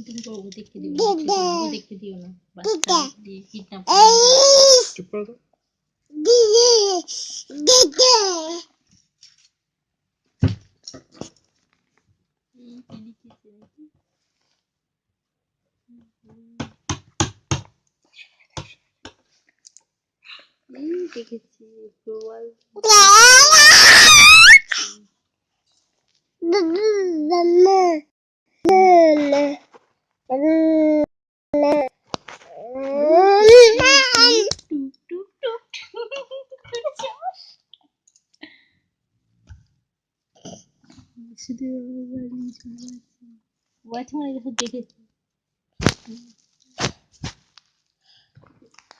তুমি করো, ও দেখতে দিও না, ও দেখতে দিও না, বাচ্চা দিয়ে কিডন্যাপ চুপ করো। দেখেছি প্রবাল শুধু দেখেছি।